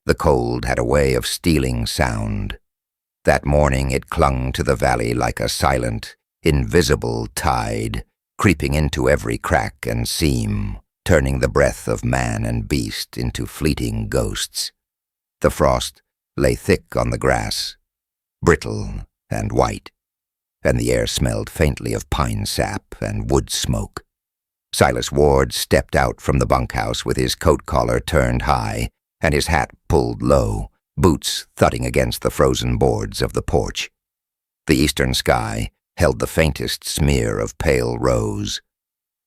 The cold had a way of stealing sound. That morning it clung to the valley like a silent, invisible tide, creeping into every crack and seam, turning the breath of man and beast into fleeting ghosts. The frost lay thick on the grass, brittle and white, and the air smelled faintly of pine sap and wood smoke. Silas Ward stepped out from the bunkhouse with his coat collar turned high and his hat pulled low, boots thudding against the frozen boards of the porch. The eastern sky held the faintest smear of pale rose,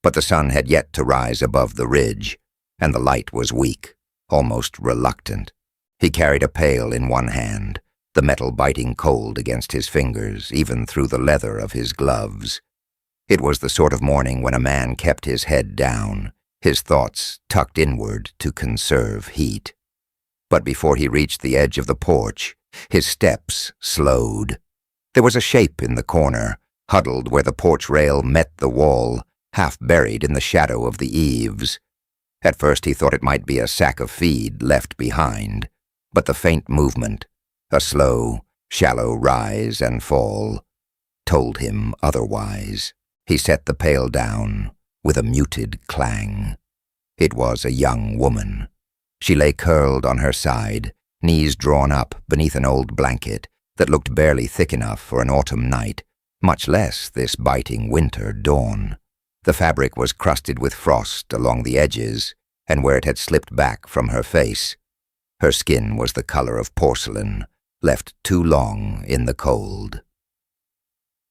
but the sun had yet to rise above the ridge, and the light was weak, almost reluctant. He carried a pail in one hand, the metal biting cold against his fingers, even through the leather of his gloves. It was the sort of morning when a man kept his head down, his thoughts tucked inward to conserve heat. But before he reached the edge of the porch, his steps slowed. There was a shape in the corner, huddled where the porch rail met the wall, half buried in the shadow of the eaves. At first he thought it might be a sack of feed left behind, but the faint movement, a slow, shallow rise and fall, told him otherwise. He set the pail down with a muted clang. It was a young woman. She lay curled on her side, knees drawn up beneath an old blanket that looked barely thick enough for an autumn night, much less this biting winter dawn. The fabric was crusted with frost along the edges and where it had slipped back from her face. Her skin was the color of porcelain, left too long in the cold.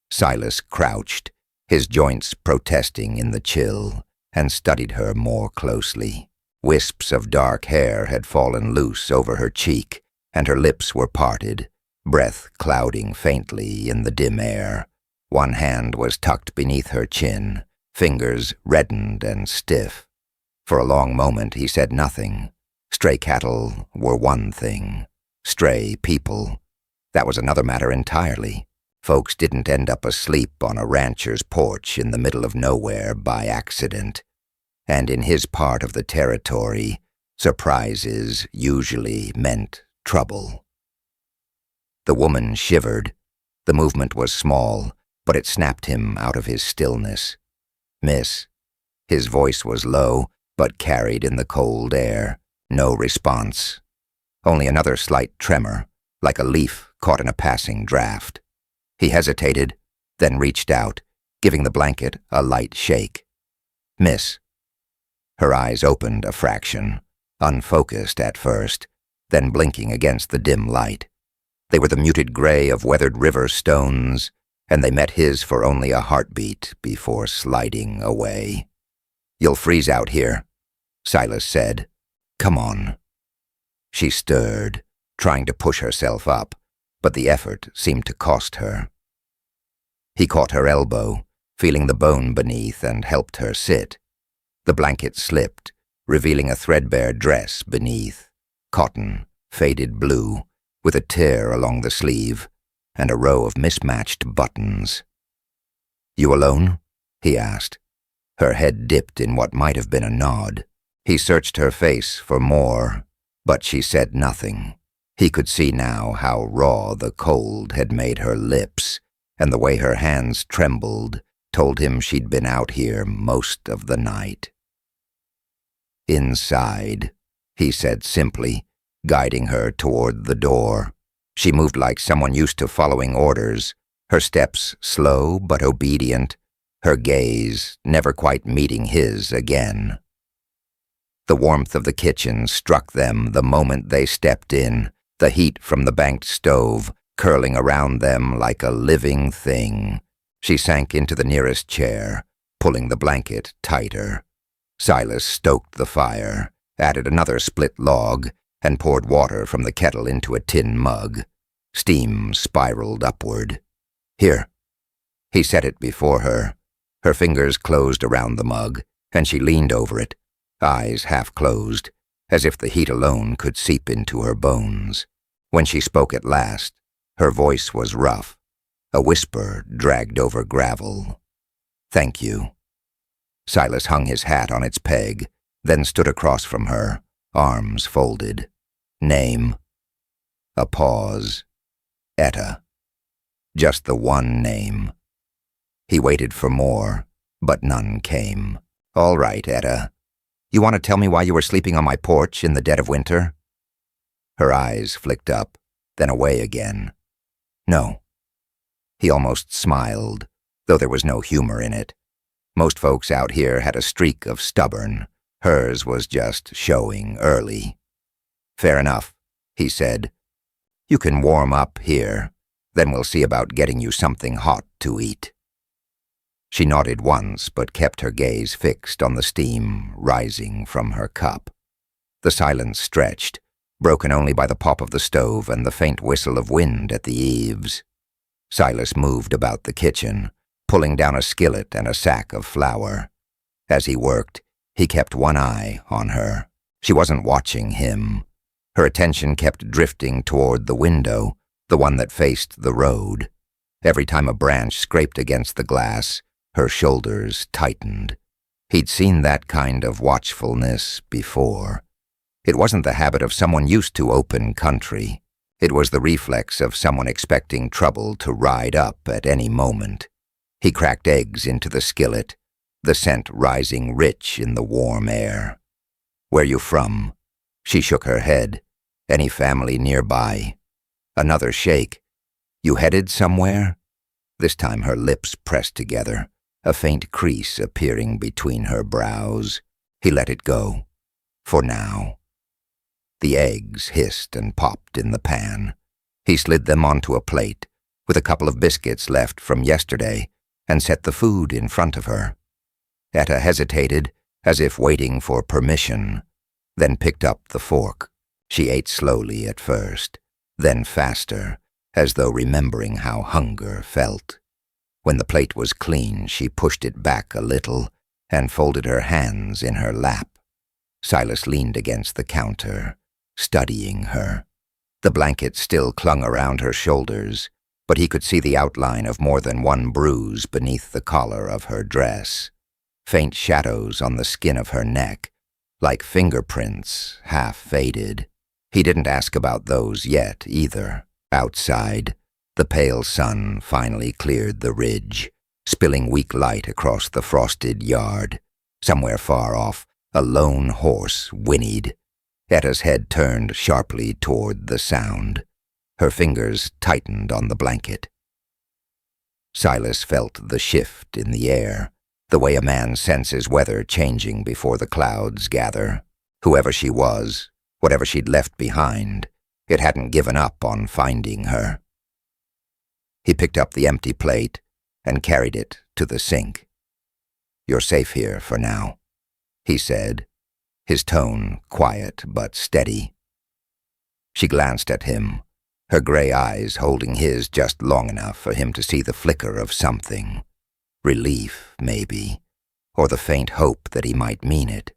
Silas crouched, his joints protesting in the chill, and studied her more closely. Wisps of dark hair had fallen loose over her cheek, and her lips were parted, breath clouding faintly in the dim air. One hand was tucked beneath her chin, fingers reddened and stiff. For a long moment he said nothing. Stray cattle were one thing. Stray people, that was another matter entirely. Folks didn't end up asleep on a rancher's porch in the middle of nowhere by accident. And in his part of the territory, surprises usually meant trouble. The woman shivered. The movement was small, but it snapped him out of his stillness. "Miss." His voice was low, but carried in the cold air. No response. Only another slight tremor, like a leaf caught in a passing draft. He hesitated, then reached out, giving the blanket a light shake. "Miss." Her eyes opened a fraction, unfocused at first, then blinking against the dim light. They were the muted gray of weathered river stones, and they met his for only a heartbeat before sliding away. "You'll freeze out here," Silas said. "Come on." She stirred, trying to push herself up, but the effort seemed to cost her. He caught her elbow, feeling the bone beneath, and helped her sit. The blanket slipped, revealing a threadbare dress beneath, cotton, faded blue, with a tear along the sleeve, and a row of mismatched buttons. "You alone?" he asked. Her head dipped in what might have been a nod. He searched her face for more, but she said nothing. He could see now how raw the cold had made her lips, and the way her hands trembled told him she'd been out here most of the night. "Inside," he said simply, guiding her toward the door. She moved like someone used to following orders, her steps slow but obedient, her gaze never quite meeting his again. The warmth of the kitchen struck them the moment they stepped in, the heat from the banked stove curling around them like a living thing. She sank into the nearest chair, pulling the blanket tighter. Silas stoked the fire, added another split log, and poured water from the kettle into a tin mug. Steam spiraled upward. "Here." He set it before her. Her fingers closed around the mug, and she leaned over it, eyes half closed, as if the heat alone could seep into her bones. When she spoke at last, her voice was rough, a whisper dragged over gravel. "Thank you." Silas hung his hat on its peg, then stood across from her, arms folded. Name. A pause. Etta. Just the one name. He waited for more, but none came. All right, Etta. You want to tell me why you were sleeping on my porch in the dead of winter? Her eyes flicked up, then away again. No. He almost smiled, though there was no humor in it. Most folks out here had a streak of stubborn. Hers was just showing early. Fair enough, he said. You can warm up here, then we'll see about getting you something hot to eat. She nodded once, but kept her gaze fixed on the steam rising from her cup. The silence stretched, broken only by the pop of the stove and the faint whistle of wind at the eaves. Silas moved about the kitchen, pulling down a skillet and a sack of flour. As he worked, he kept one eye on her. She wasn't watching him. Her attention kept drifting toward the window, the one that faced the road. Every time a branch scraped against the glass, her shoulders tightened. He'd seen that kind of watchfulness before. It wasn't the habit of someone used to open country. It was the reflex of someone expecting trouble to ride up at any moment. He cracked eggs into the skillet, the scent rising rich in the warm air. Where you from? She shook her head. Any family nearby? Another shake. You headed somewhere? This time her lips pressed together, a faint crease appearing between her brows. He let it go. For now. The eggs hissed and popped in the pan. He slid them onto a plate, with a couple of biscuits left from yesterday, and set the food in front of her. Etta hesitated, as if waiting for permission, then picked up the fork. She ate slowly at first, then faster, as though remembering how hunger felt. When the plate was clean, she pushed it back a little and folded her hands in her lap. Silas leaned against the counter, studying her. The blanket still clung around her shoulders, but he could see the outline of more than one bruise beneath the collar of her dress. Faint shadows on the skin of her neck, like fingerprints, half faded. He didn't ask about those yet, either. Outside, the pale sun finally cleared the ridge, spilling weak light across the frosted yard. Somewhere far off, a lone horse whinnied. Etta's head turned sharply toward the sound. Her fingers tightened on the blanket. Silas felt the shift in the air, the way a man senses weather changing before the clouds gather. Whoever she was, whatever she'd left behind, it hadn't given up on finding her. He picked up the empty plate and carried it to the sink. You're safe here for now, he said, his tone quiet but steady. She glanced at him, her gray eyes holding his just long enough for him to see the flicker of something. Relief, maybe, or the faint hope that he might mean it.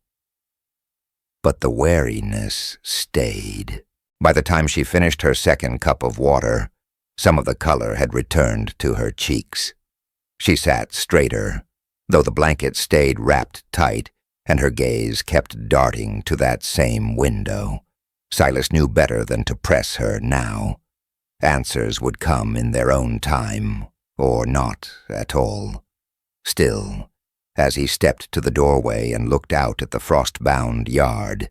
But the wariness stayed. By the time she finished her second cup of water, some of the color had returned to her cheeks. She sat straighter, though the blanket stayed wrapped tight and her gaze kept darting to that same window. Silas knew better than to press her now. Answers would come in their own time, or not at all. Still, as he stepped to the doorway and looked out at the frost-bound yard,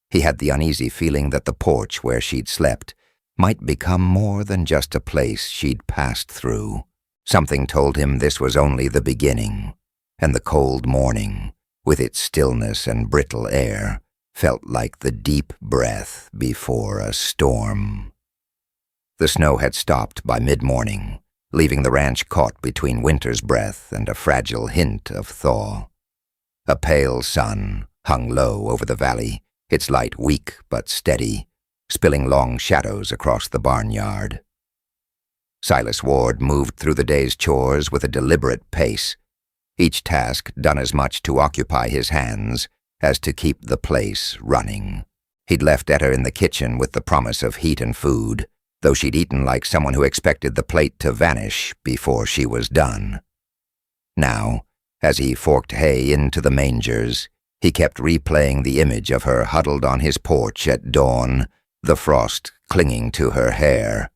he had the uneasy feeling that the porch where she'd slept might become more than just a place she'd passed through. Something told him this was only the beginning, and the cold morning, with its stillness and brittle air, felt like the deep breath before a storm. The snow had stopped by mid-morning, leaving the ranch caught between winter's breath and a fragile hint of thaw. A pale sun hung low over the valley, its light weak but steady, spilling long shadows across the barnyard. Silas Ward moved through the day's chores with a deliberate pace, each task done as much to occupy his hands as to keep the place running. He'd left Etta in the kitchen with the promise of heat and food, though she'd eaten like someone who expected the plate to vanish before she was done. Now, as he forked hay into the mangers, he kept replaying the image of her huddled on his porch at dawn, the frost clinging to her hair.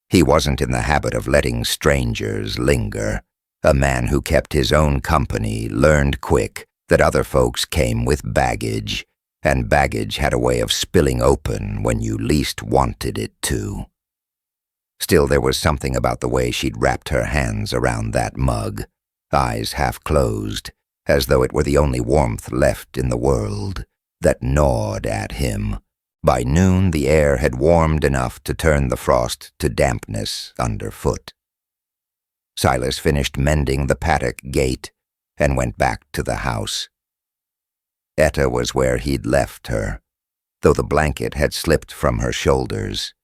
He wasn't in the habit of letting strangers linger. A man who kept his own company learned quick that other folks came with baggage, and baggage had a way of spilling open when you least wanted it to. Still, there was something about the way she'd wrapped her hands around that mug, eyes half closed, as though it were the only warmth left in the world, that gnawed at him. By noon, the air had warmed enough to turn the frost to dampness underfoot. Silas finished mending the paddock gate and went back to the house. Etta was where he'd left her, though the blanket had slipped from her shoulders.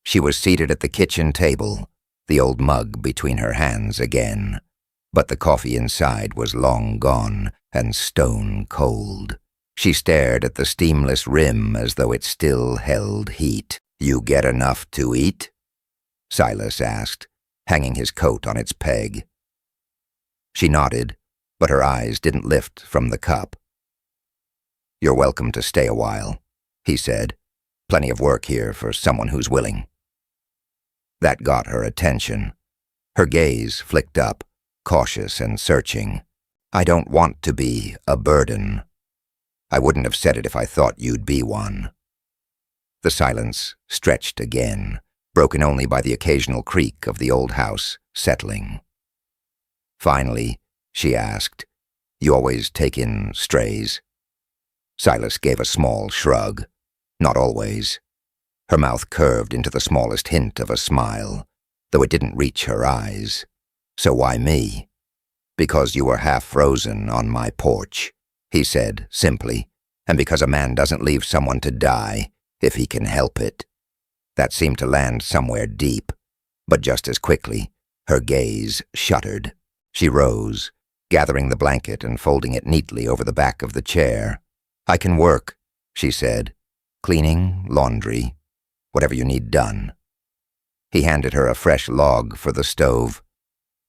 She was seated at the kitchen table, the old mug between her hands again, but the coffee inside was long gone and stone cold. She stared at the steamless rim as though it still held heat. "You get enough to eat?" Silas asked, hanging his coat on its peg. She nodded, but her eyes didn't lift from the cup. "You're welcome to stay a while," he said. "Plenty of work here for someone who's willing." That got her attention. Her gaze flicked up, cautious and searching. "I don't want to be a burden. I wouldn't have said it if I thought you'd be one." The silence stretched again, broken only by the occasional creak of the old house settling. Finally, she asked, "You always take in strays?" Silas gave a small shrug. "Not always." Her mouth curved into the smallest hint of a smile, though it didn't reach her eyes. "So why me?" "Because you were half frozen on my porch," he said simply, "and because a man doesn't leave someone to die if he can help it." That seemed to land somewhere deep, but just as quickly, her gaze shuttered. She rose, gathering the blanket and folding it neatly over the back of the chair. "I can work," she said. "Cleaning, laundry, whatever you need done." He handed her a fresh log for the stove.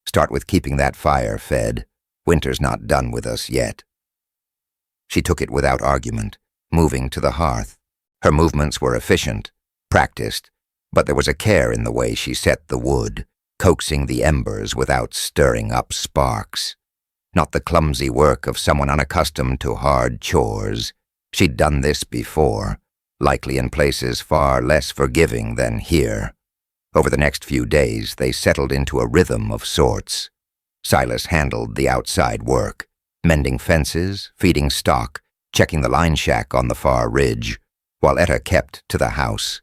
"Start with keeping that fire fed. Winter's not done with us yet." She took it without argument, moving to the hearth. Her movements were efficient, practiced, but there was a care in the way she set the wood, coaxing the embers without stirring up sparks. Not the clumsy work of someone unaccustomed to hard chores. She'd done this before, likely in places far less forgiving than here. Over the next few days, they settled into a rhythm of sorts. Silas handled the outside work, mending fences, feeding stock, checking the line shack on the far ridge, while Etta kept to the house.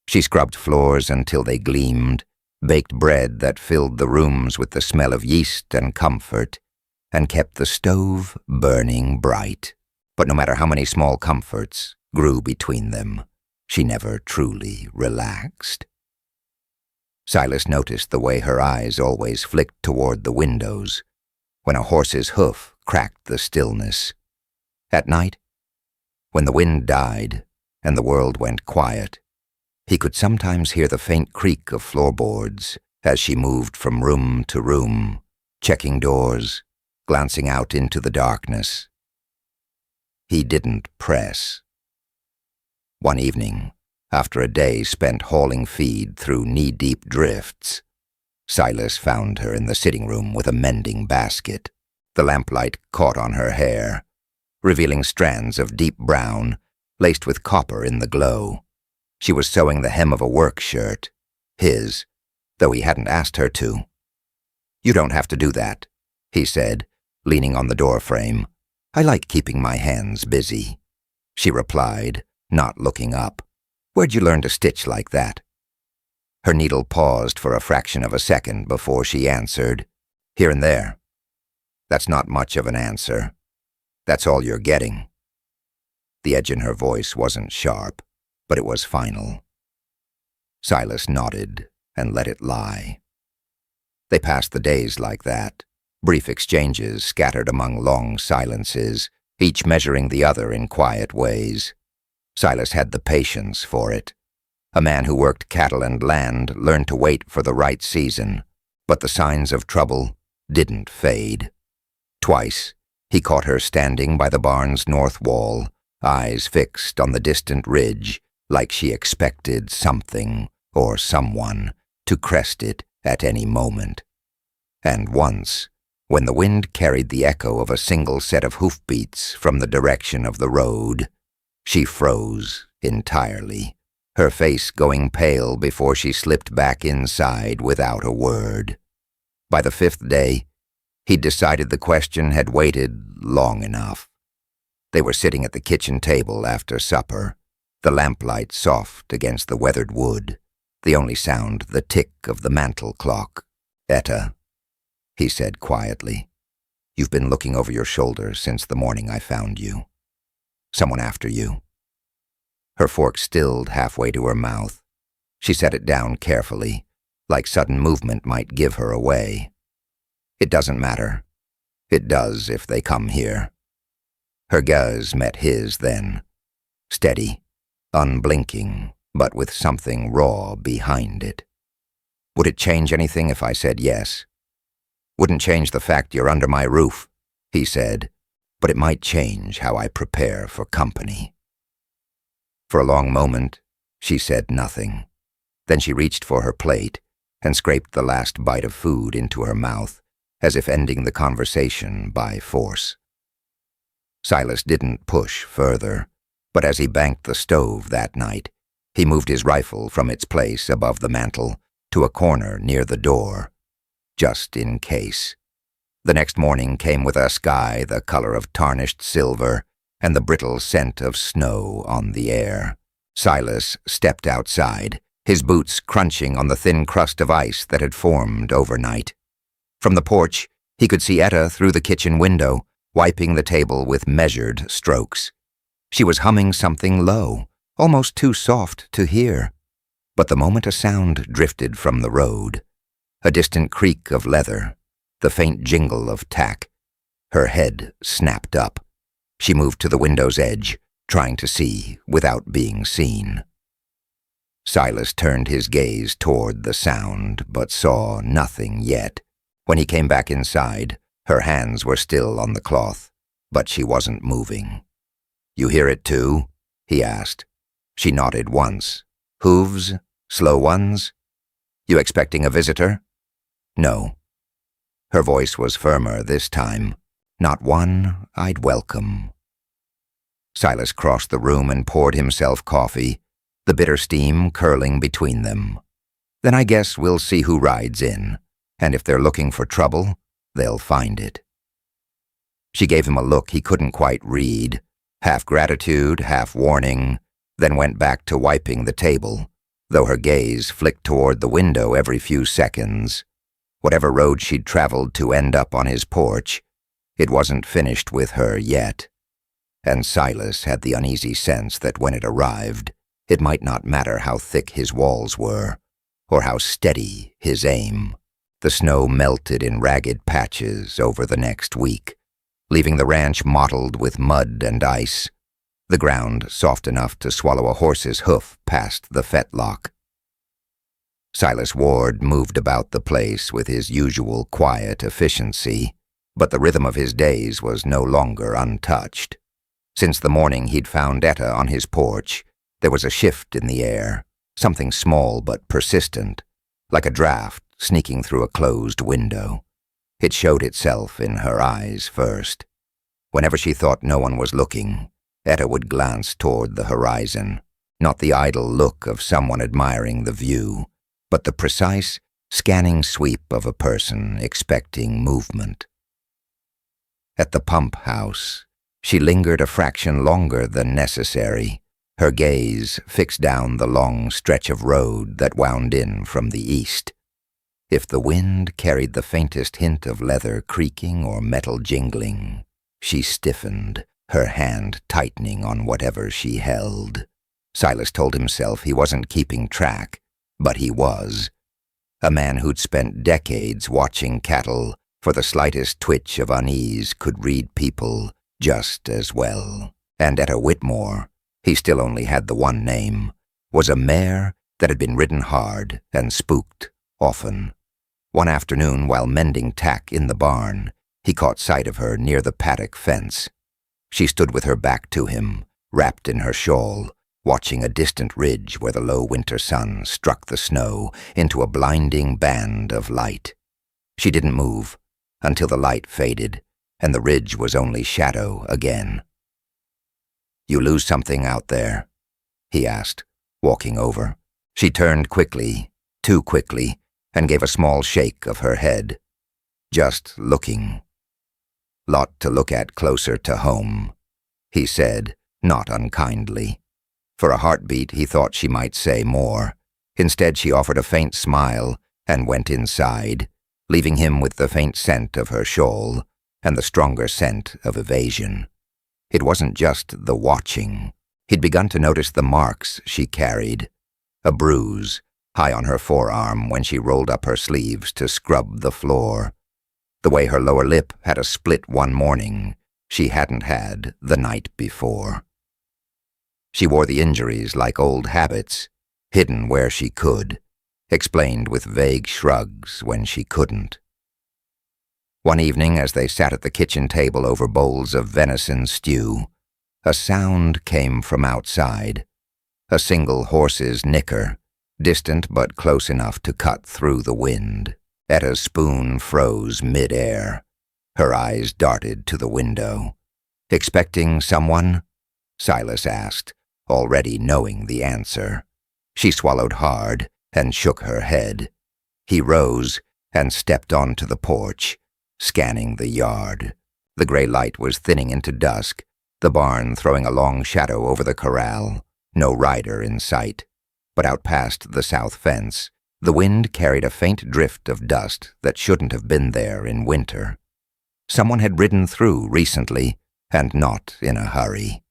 She scrubbed floors until they gleamed, baked bread that filled the rooms with the smell of yeast and comfort, and kept the stove burning bright. But no matter how many small comforts grew between them, she never truly relaxed. Silas noticed the way her eyes always flicked toward the windows, when a horse's hoof cracked the stillness. At night, when the wind died and the world went quiet, he could sometimes hear the faint creak of floorboards as she moved from room to room, checking doors, glancing out into the darkness. He didn't press. One evening, after a day spent hauling feed through knee-deep drifts, Silas found her in the sitting room with a mending basket. The lamplight caught on her hair, revealing strands of deep brown, laced with copper in the glow. She was sewing the hem of a work shirt, his, though he hadn't asked her to. "You don't have to do that," he said, leaning on the doorframe. "I like keeping my hands busy," she replied, not looking up. "Where'd you learn to stitch like that?" Her needle paused for a fraction of a second before she answered, "Here and there." "That's not much of an answer. That's all you're getting." The edge in her voice wasn't sharp, but it was final. Silas nodded and let it lie. They passed the days like that, brief exchanges scattered among long silences, each measuring the other in quiet ways. Silas had the patience for it. A man who worked cattle and land learned to wait for the right season, but the signs of trouble didn't fade. Twice, he caught her standing by the barn's north wall, eyes fixed on the distant ridge, like she expected something or someone to crest it at any moment. And once, when the wind carried the echo of a single set of hoofbeats from the direction of the road, she froze entirely, her face going pale before she slipped back inside without a word. By the 5th day, he'd decided the question had waited long enough. They were sitting at the kitchen table after supper, the lamplight soft against the weathered wood, the only sound the tick of the mantel clock. "Etta," he said quietly, "you've been looking over your shoulder since the morning I found you. Someone after you." Her fork stilled halfway to her mouth. She set it down carefully, like sudden movement might give her away. "It doesn't matter. It does if they come here." Her gaze met his then, steady, unblinking, but with something raw behind it. "Would it change anything if I said yes?" "Wouldn't change the fact you're under my roof," he said, "but it might change how I prepare for company." For a long moment, she said nothing. Then she reached for her plate and scraped the last bite of food into her mouth, as if ending the conversation by force. Silas didn't push further, but as he banked the stove that night, he moved his rifle from its place above the mantel to a corner near the door, just in case. The next morning came with a sky the color of tarnished silver and the brittle scent of snow on the air. Silas stepped outside, his boots crunching on the thin crust of ice that had formed overnight. From the porch, he could see Etta through the kitchen window, wiping the table with measured strokes. She was humming something low, almost too soft to hear. But the moment a sound drifted from the road, a distant creak of leather, the faint jingle of tack, her head snapped up. She moved to the window's edge, trying to see without being seen. Silas turned his gaze toward the sound, but saw nothing yet. When he came back inside, her hands were still on the cloth, but she wasn't moving. "You hear it too?" he asked. She nodded once. "Hooves? Slow ones? You expecting a visitor?" "No." Her voice was firmer this time. "Not one I'd welcome." Silas crossed the room and poured himself coffee, the bitter steam curling between them. "Then I guess we'll see who rides in, and if they're looking for trouble, they'll find it." She gave him a look he couldn't quite read, half gratitude, half warning, then went back to wiping the table, though her gaze flicked toward the window every few seconds. Whatever road she'd traveled to end up on his porch, it wasn't finished with her yet. And Silas had the uneasy sense that when it arrived, it might not matter how thick his walls were, or how steady his aim. The snow melted in ragged patches over the next week, leaving the ranch mottled with mud and ice, the ground soft enough to swallow a horse's hoof past the fetlock. Silas Ward moved about the place with his usual quiet efficiency, but the rhythm of his days was no longer untouched. Since the morning he'd found Etta on his porch, there was a shift in the air, something small but persistent, like a draft sneaking through a closed window. It showed itself in her eyes first. Whenever she thought no one was looking, Etta would glance toward the horizon, not the idle look of someone admiring the view, but the precise, scanning sweep of a person expecting movement. At the pump house, she lingered a fraction longer than necessary, her gaze fixed down the long stretch of road that wound in from the east. If the wind carried the faintest hint of leather creaking or metal jingling, she stiffened, her hand tightening on whatever she held. Silas told himself he wasn't keeping track, but he was. A man who'd spent decades watching cattle for the slightest twitch of unease could read people just as well. And Etta Whitmore, he still only had the one name, was a mare that had been ridden hard and spooked often. One afternoon, while mending tack in the barn, he caught sight of her near the paddock fence. She stood with her back to him, wrapped in her shawl, watching a distant ridge where the low winter sun struck the snow into a blinding band of light. She didn't move until the light faded and the ridge was only shadow again. "You lose something out there?" he asked, walking over. She turned quickly, too quickly, and gave a small shake of her head. "Just looking." "Lot to look at closer to home," he said, not unkindly. For a heartbeat, he thought she might say more. Instead, she offered a faint smile and went inside, leaving him with the faint scent of her shawl and the stronger scent of evasion. It wasn't just the watching. He'd begun to notice the marks she carried. A bruise high on her forearm when she rolled up her sleeves to scrub the floor. The way her lower lip had a split one morning she hadn't had the night before. She wore the injuries like old habits, hidden where she could, explained with vague shrugs when she couldn't. One evening, as they sat at the kitchen table over bowls of venison stew, a sound came from outside. A single horse's nicker, distant but close enough to cut through the wind. Etta's spoon froze mid-air. Her eyes darted to the window. "Expecting someone?" Silas asked, already knowing the answer. She swallowed hard and shook her head. He rose and stepped onto the porch, scanning the yard. The gray light was thinning into dusk, the barn throwing a long shadow over the corral. No rider in sight. But out past the south fence, the wind carried a faint drift of dust that shouldn't have been there in winter. Someone had ridden through recently, and not in a hurry.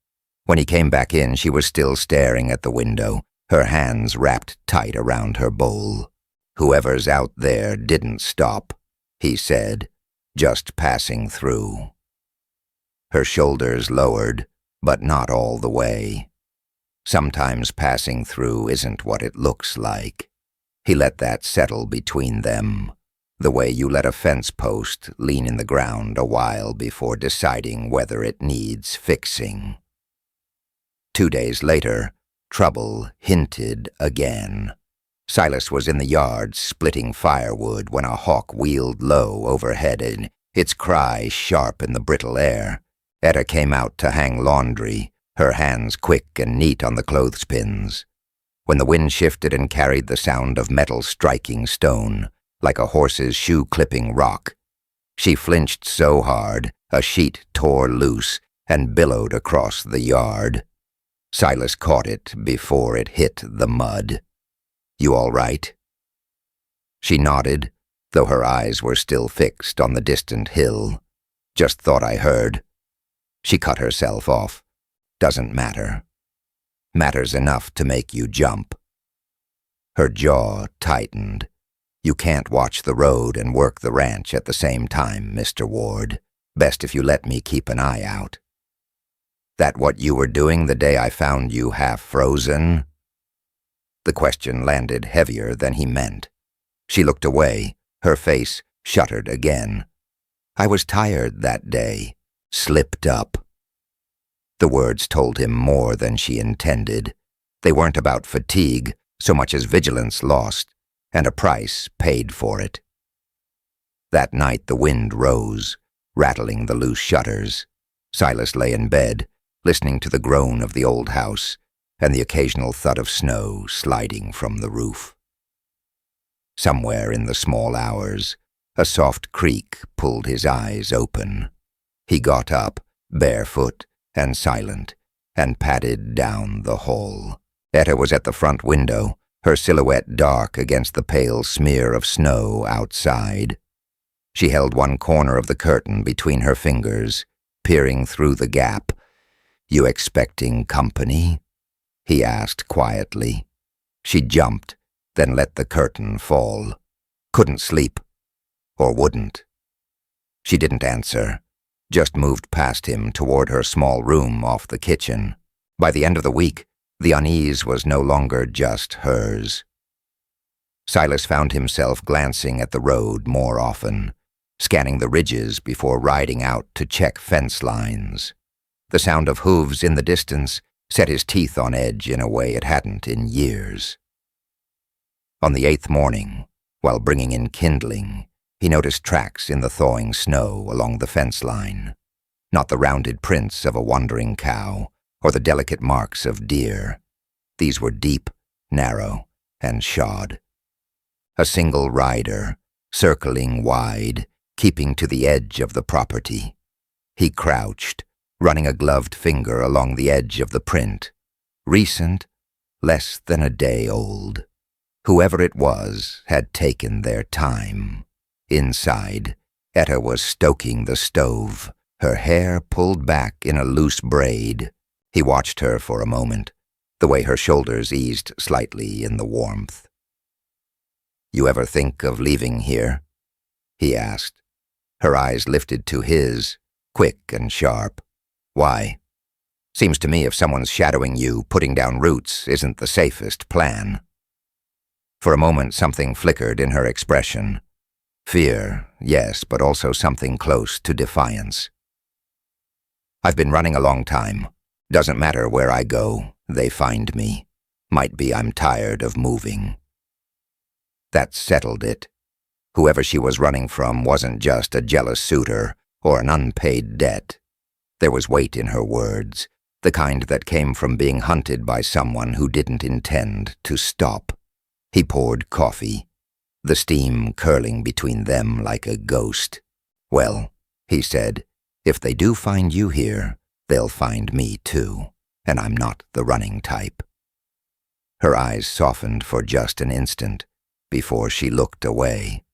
When he came back in, she was still staring at the window, her hands wrapped tight around her bowl. "Whoever's out there didn't stop," he said, "just passing through." Her shoulders lowered, but not all the way. Sometimes passing through isn't what it looks like. He let that settle between them, the way you let a fence post lean in the ground a while before deciding whether it needs fixing. 2 days later, trouble hinted again. Silas was in the yard splitting firewood when a hawk wheeled low overhead, and its cry sharp in the brittle air. Etta came out to hang laundry, her hands quick and neat on the clothespins. When the wind shifted and carried the sound of metal striking stone, like a horse's shoe-clipping rock, she flinched so hard a sheet tore loose and billowed across the yard. Silas caught it before it hit the mud. "You all right?" She nodded, though her eyes were still fixed on the distant hill. "Just thought I heard." She cut herself off. "Doesn't matter. Matters enough to make you jump." Her jaw tightened. "You can't watch the road and work the ranch at the same time, Mr. Ward. Best if you let me keep an eye out." "That what you were doing the day I found you half frozen?" The question landed heavier than he meant. She looked away, her face shuttered again. "I was tired that day. Slipped up." The words told him more than she intended. They weren't about fatigue so much as vigilance lost, and a price paid for it. That night the wind rose, rattling the loose shutters. Silas lay in bed, listening to the groan of the old house and the occasional thud of snow sliding from the roof. Somewhere in the small hours, a soft creak pulled his eyes open. He got up, barefoot and silent, and padded down the hall. Etta was at the front window, her silhouette dark against the pale smear of snow outside. She held one corner of the curtain between her fingers, peering through the gap. "You expecting company?" he asked quietly. She jumped, then let the curtain fall. Couldn't sleep, or wouldn't. She didn't answer, just moved past him toward her small room off the kitchen. By the end of the week, the unease was no longer just hers. Silas found himself glancing at the road more often, scanning the ridges before riding out to check fence lines. The sound of hooves in the distance set his teeth on edge in a way it hadn't in years. On the 8th morning, while bringing in kindling, he noticed tracks in the thawing snow along the fence line, not the rounded prints of a wandering cow or the delicate marks of deer. These were deep, narrow, and shod. A single rider, circling wide, keeping to the edge of the property. He crouched, running a gloved finger along the edge of the print. Recent, less than a day old. Whoever it was had taken their time. Inside, Etta was stoking the stove, her hair pulled back in a loose braid. He watched her for a moment, the way her shoulders eased slightly in the warmth. "You ever think of leaving here?" he asked. Her eyes lifted to his, quick and sharp. "Why? Seems to me if someone's shadowing you, putting down roots isn't the safest plan." For a moment something flickered in her expression. Fear, yes, but also something close to defiance. "I've been running a long time. Doesn't matter where I go, they find me. Might be I'm tired of moving." That settled it. Whoever she was running from wasn't just a jealous suitor or an unpaid debt. There was weight in her words, the kind that came from being hunted by someone who didn't intend to stop. He poured coffee, the steam curling between them like a ghost. "Well," he said, "if they do find you here, they'll find me too, and I'm not the running type." Her eyes softened for just an instant before she looked away.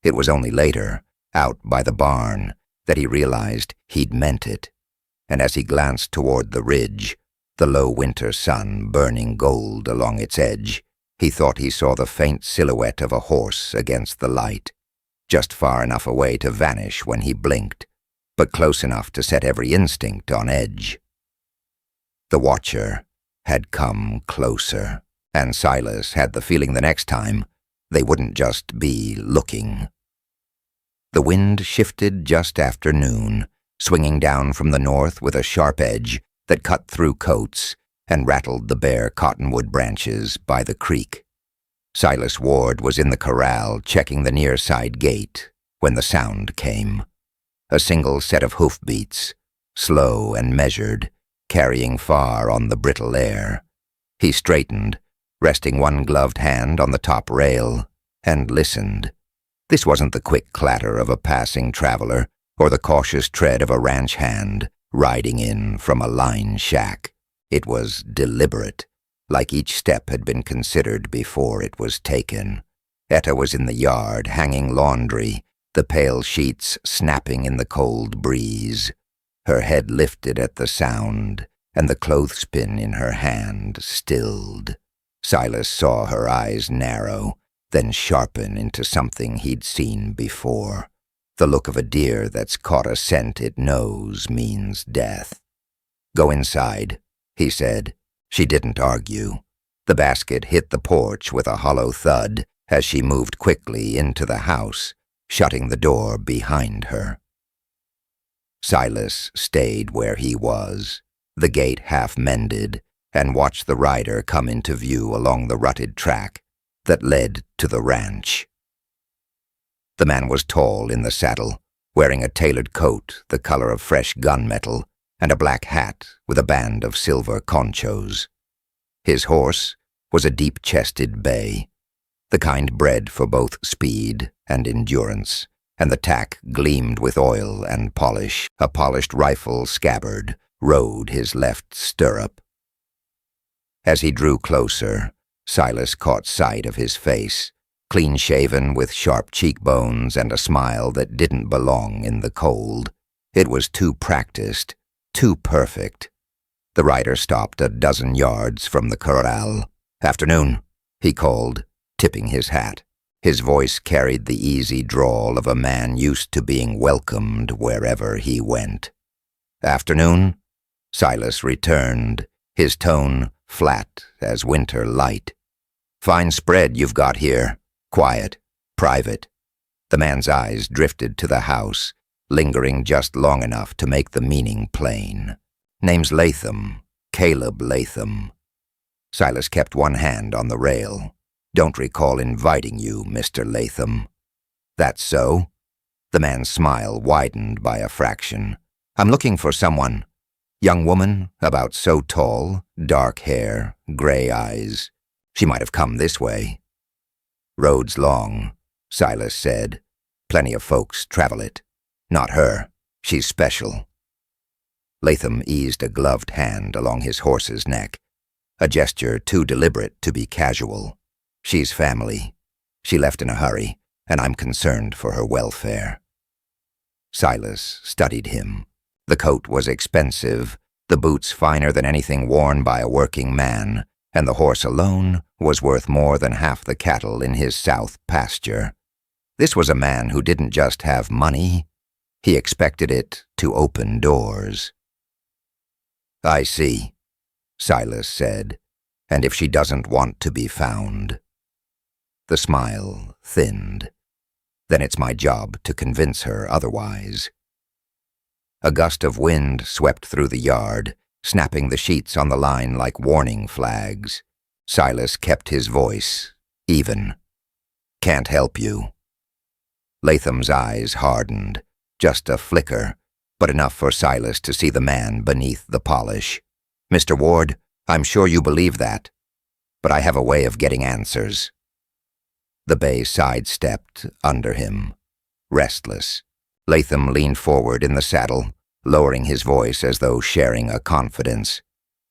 It was only later, out by the barn, that he realized he'd meant it, and as he glanced toward the ridge, the low winter sun burning gold along its edge, he thought he saw the faint silhouette of a horse against the light, just far enough away to vanish when he blinked, but close enough to set every instinct on edge. The watcher had come closer, and Silas had the feeling the next time they wouldn't just be looking. The wind shifted just after noon, swinging down from the north with a sharp edge that cut through coats and rattled the bare cottonwood branches by the creek. Silas Ward was in the corral checking the near side gate when the sound came. A single set of hoofbeats, slow and measured, carrying far on the brittle air. He straightened, resting one gloved hand on the top rail, and listened. This wasn't the quick clatter of a passing traveler or the cautious tread of a ranch hand riding in from a line shack. It was deliberate, like each step had been considered before it was taken. Etta was in the yard, hanging laundry, the pale sheets snapping in the cold breeze. Her head lifted at the sound, and the clothespin in her hand stilled. Silas saw her eyes narrow, then sharpen into something he'd seen before. The look of a deer that's caught a scent it knows means death. "Go inside," he said. She didn't argue. The basket hit the porch with a hollow thud as she moved quickly into the house, shutting the door behind her. Silas stayed where he was, the gate half mended, and watched the rider come into view along the rutted track that led to the ranch. The man was tall in the saddle, wearing a tailored coat the color of fresh gunmetal and a black hat with a band of silver conchos. His horse was a deep-chested bay, the kind bred for both speed and endurance, and the tack gleamed with oil and polish. A polished rifle scabbard rode his left stirrup. As he drew closer, Silas caught sight of his face, clean-shaven with sharp cheekbones and a smile that didn't belong in the cold. It was too practiced, too perfect. The rider stopped a dozen yards from the corral. "Afternoon," he called, tipping his hat. His voice carried the easy drawl of a man used to being welcomed wherever he went. "Afternoon," Silas returned, his tone flat as winter light. "Fine spread you've got here. Quiet, private." The man's eyes drifted to the house, lingering just long enough to make the meaning plain. "Name's Latham, Caleb Latham. Silas kept one hand on the rail. Don't recall inviting you, Mr. Latham. That's so? The man's smile widened by a fraction. I'm looking for someone. Young woman, about so tall, dark hair, gray eyes. She might have come this way. Road's long, Silas said. Plenty of folks travel it. Not her. She's special. Latham eased a gloved hand along his horse's neck, a gesture too deliberate to be casual. She's family. She left in a hurry, and I'm concerned for her welfare. Silas studied him. The coat was expensive, the boots finer than anything worn by a working man, and the horse alone was worth more than half the cattle in his south pasture. This was a man who didn't just have money, he expected it to open doors. I see, Silas said, and if she doesn't want to be found. The smile thinned. Then it's my job to convince her otherwise. A gust of wind swept through the yard, snapping the sheets on the line like warning flags. Silas kept his voice even. Can't help you. Latham's eyes hardened, just a flicker, but enough for Silas to see the man beneath the polish. Mr. Ward, I'm sure you believe that, but I have a way of getting answers. The bay sidestepped under him, restless. Latham leaned forward in the saddle, lowering his voice as though sharing a confidence.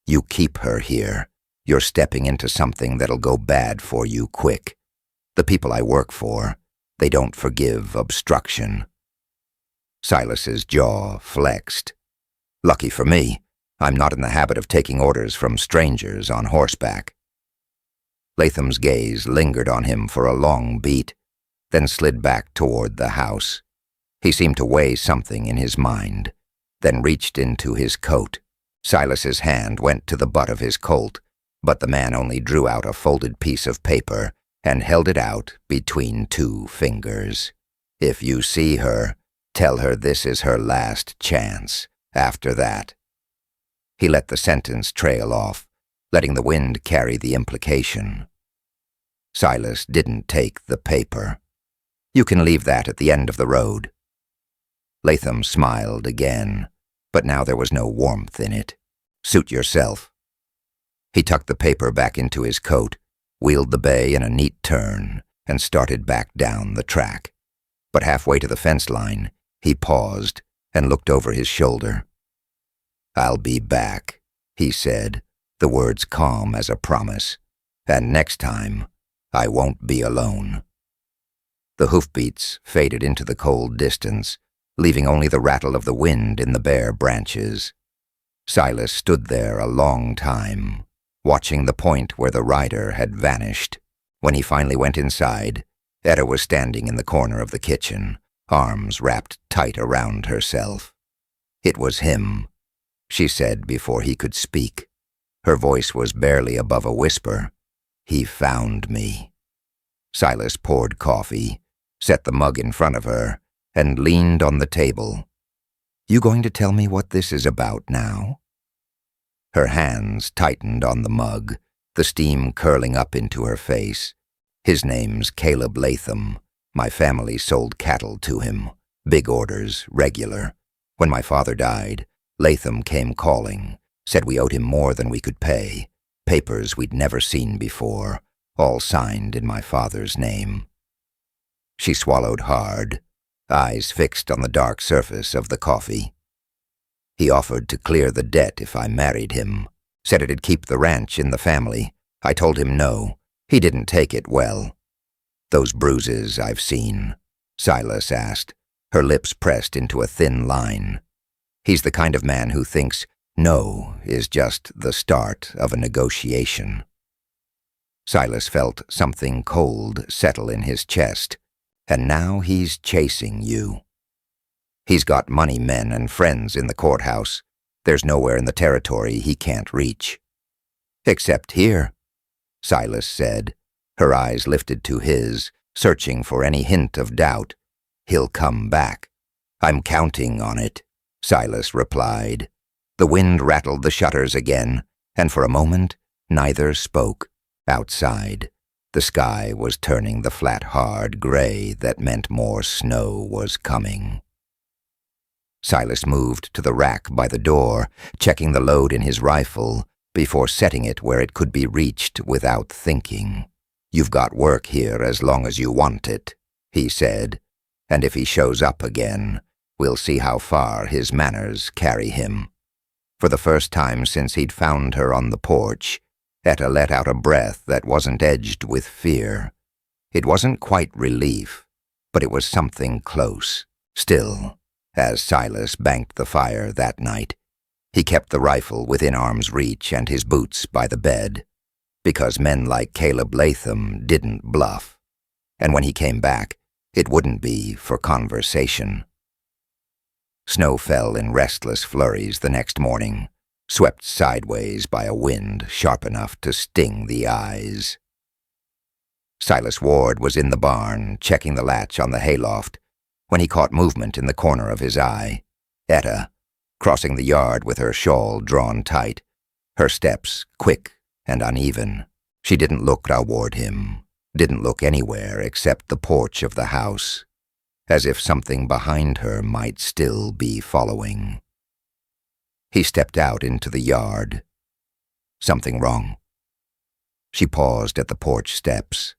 You keep her here. You're stepping into something that'll go bad for you quick. The people I work for, they don't forgive obstruction. Silas's jaw flexed. Lucky for me, I'm not in the habit of taking orders from strangers on horseback. Latham's gaze lingered on him for a long beat, then slid back toward the house. He seemed to weigh something in his mind, then reached into his coat. Silas's hand went to the butt of his Colt, but the man only drew out a folded piece of paper and held it out between two fingers. If you see her, tell her this is her last chance. After that. He let the sentence trail off, letting the wind carry the implication. Silas didn't take the paper. You can leave that at the end of the road. Latham smiled again, but now there was no warmth in it. Suit yourself. He tucked the paper back into his coat, wheeled the bay in a neat turn, and started back down the track. But halfway to the fence line, he paused and looked over his shoulder. I'll be back, he said, the words calm as a promise. And next time, I won't be alone. The hoofbeats faded into the cold distance, leaving only the rattle of the wind in the bare branches. Silas stood there a long time, watching the point where the rider had vanished. When he finally went inside, Etta was standing in the corner of the kitchen, arms wrapped tight around herself. It was him, she said before he could speak. Her voice was barely above a whisper. He found me. Silas poured coffee, set the mug in front of her, and leaned on the table. You going to tell me what this is about now? Her hands tightened on the mug, the steam curling up into her face. His name's Caleb Latham. My family sold cattle to him. Big orders, regular. When my father died, Latham came calling, said we owed him more than we could pay. Papers we'd never seen before, all signed in my father's name. She swallowed hard, eyes fixed on the dark surface of the coffee. He offered to clear the debt if I married him, said it'd keep the ranch in the family. I told him no. He didn't take it well. Those bruises I've seen, Silas asked, her lips pressed into a thin line. He's the kind of man who thinks no is just the start of a negotiation. Silas felt something cold settle in his chest, and now he's chasing you. He's got money men and friends in the courthouse. There's nowhere in the territory he can't reach. Except here, Silas said, her eyes lifted to his, searching for any hint of doubt. He'll come back. I'm counting on it, Silas replied. The wind rattled the shutters again, and for a moment neither spoke. Outside, the sky was turning the flat, hard gray that meant more snow was coming. Silas moved to the rack by the door, checking the load in his rifle before setting it where it could be reached without thinking. "You've got work here as long as you want it," he said, "and if he shows up again, we'll see how far his manners carry him." For the first time since he'd found her on the porch, Etta let out a breath that wasn't edged with fear. It wasn't quite relief, but it was something close. Still, as Silas banked the fire that night, he kept the rifle within arm's reach and his boots by the bed, because men like Caleb Latham didn't bluff, and when he came back, it wouldn't be for conversation. Snow fell in restless flurries the next morning, swept sideways by a wind sharp enough to sting the eyes. Silas Ward was in the barn, checking the latch on the hayloft, when he caught movement in the corner of his eye. Etta, crossing the yard with her shawl drawn tight, her steps quick and uneven. She didn't look toward him, didn't look anywhere except the porch of the house, as if something behind her might still be following. He stepped out into the yard. Something wrong? She paused at the porch steps,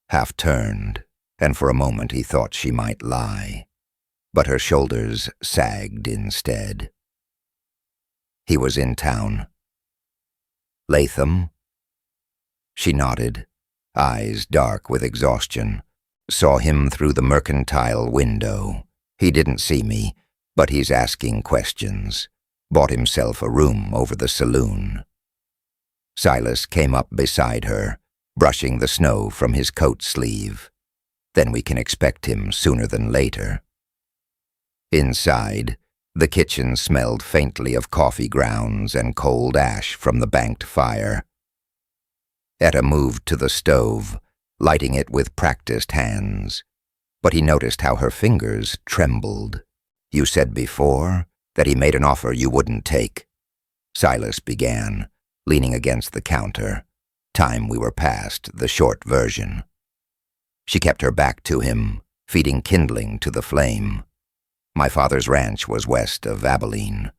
half turned, and for a moment he thought she might lie, but her shoulders sagged instead. He was in town. "Latham?" She nodded, eyes dark with exhaustion. "Saw him through the mercantile window. He didn't see me, but he's asking questions. Bought himself a room over the saloon." Silas came up beside her, brushing the snow from his coat sleeve. "Then we can expect him sooner than later." Inside, the kitchen smelled faintly of coffee grounds and cold ash from the banked fire. Etta moved to the stove, lighting it with practiced hands, but he noticed how her fingers trembled. "You said before that he made an offer you wouldn't take," Silas began, leaning against the counter. "Time we were past the short version." She kept her back to him, feeding kindling to the flame. "My father's ranch was west of Abilene.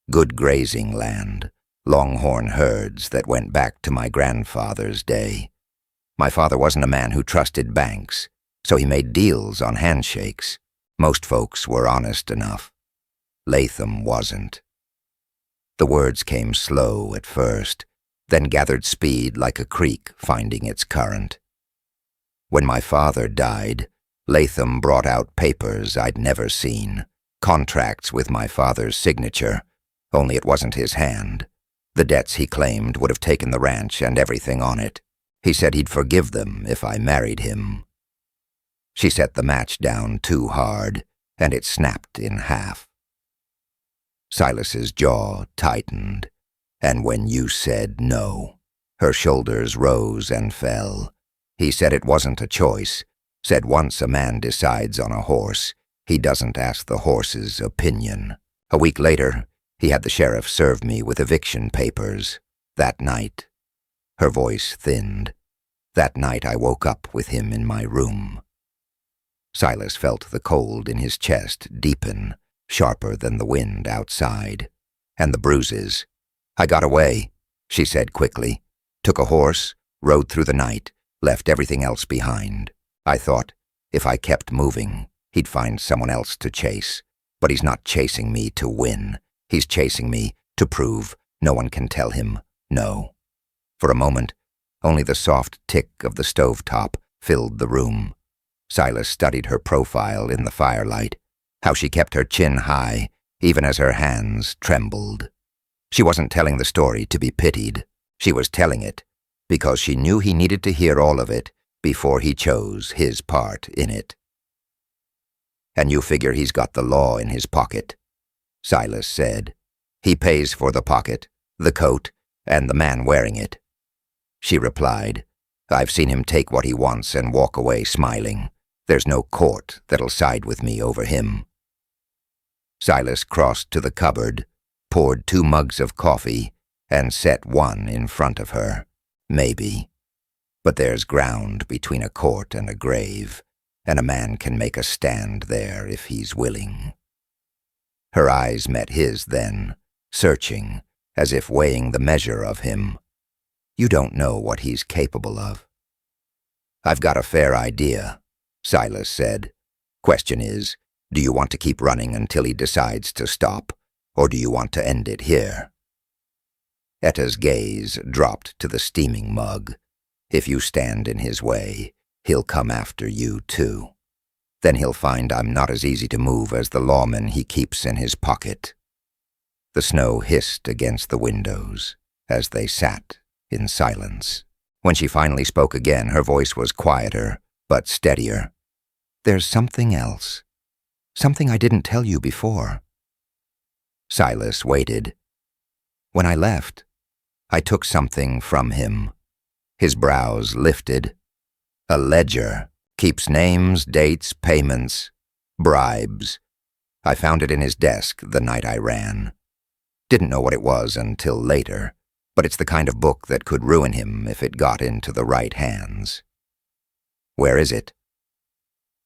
Good grazing land, longhorn herds that went back to my grandfather's day. My father wasn't a man who trusted banks, so he made deals on handshakes. Most folks were honest enough. Latham wasn't." The words came slow at first, then gathered speed like a creek finding its current. "When my father died, Latham brought out papers I'd never seen, contracts with my father's signature, only it wasn't his hand. The debts he claimed would have taken the ranch and everything on it. He said he'd forgive them if I married him." She set the match down too hard, and it snapped in half. Silas's jaw tightened, and when you said no, her shoulders rose and fell. He said it wasn't a choice, said once a man decides on a horse, he doesn't ask the horse's opinion. A week later, he had the sheriff serve me with eviction papers. That night, her voice thinned. That night I woke up with him in my room. Silas felt the cold in his chest deepen, sharper than the wind outside, and the bruises. "I got away," she said quickly. "Took a horse, rode through the night, left everything else behind. I thought, if I kept moving, he'd find someone else to chase. But he's not chasing me to win. He's chasing me to prove no one can tell him no." For a moment, only the soft tick of the stovetop filled the room. Silas studied her profile in the firelight, how she kept her chin high, even as her hands trembled. She wasn't telling the story to be pitied. She was telling it because she knew he needed to hear all of it before he chose his part in it. "And you figure he's got the law in his pocket," Silas said. "He pays for the pocket, the coat, and the man wearing it." She replied, "I've seen him take what he wants and walk away smiling. There's no court that'll side with me over him." Silas crossed to the cupboard, poured 2 mugs of coffee, and set one in front of her. Maybe. But there's ground between a court and a grave, and a man can make a stand there if he's willing. Her eyes met his then, searching, as if weighing the measure of him. You don't know what he's capable of. I've got a fair idea, Silas said. Question is, do you want to keep running until he decides to stop, or do you want to end it here? Etta's gaze dropped to the steaming mug. If you stand in his way, he'll come after you too. Then he'll find I'm not as easy to move as the lawman he keeps in his pocket. The snow hissed against the windows as they sat in silence. When she finally spoke again, her voice was quieter, but steadier. There's something else. Something I didn't tell you before. Silas waited. When I left, I took something from him. His brows lifted. A ledger. Keeps names, dates, payments, bribes. I found it in his desk the night I ran. Didn't know what it was until later, but it's the kind of book that could ruin him if it got into the right hands. Where is it?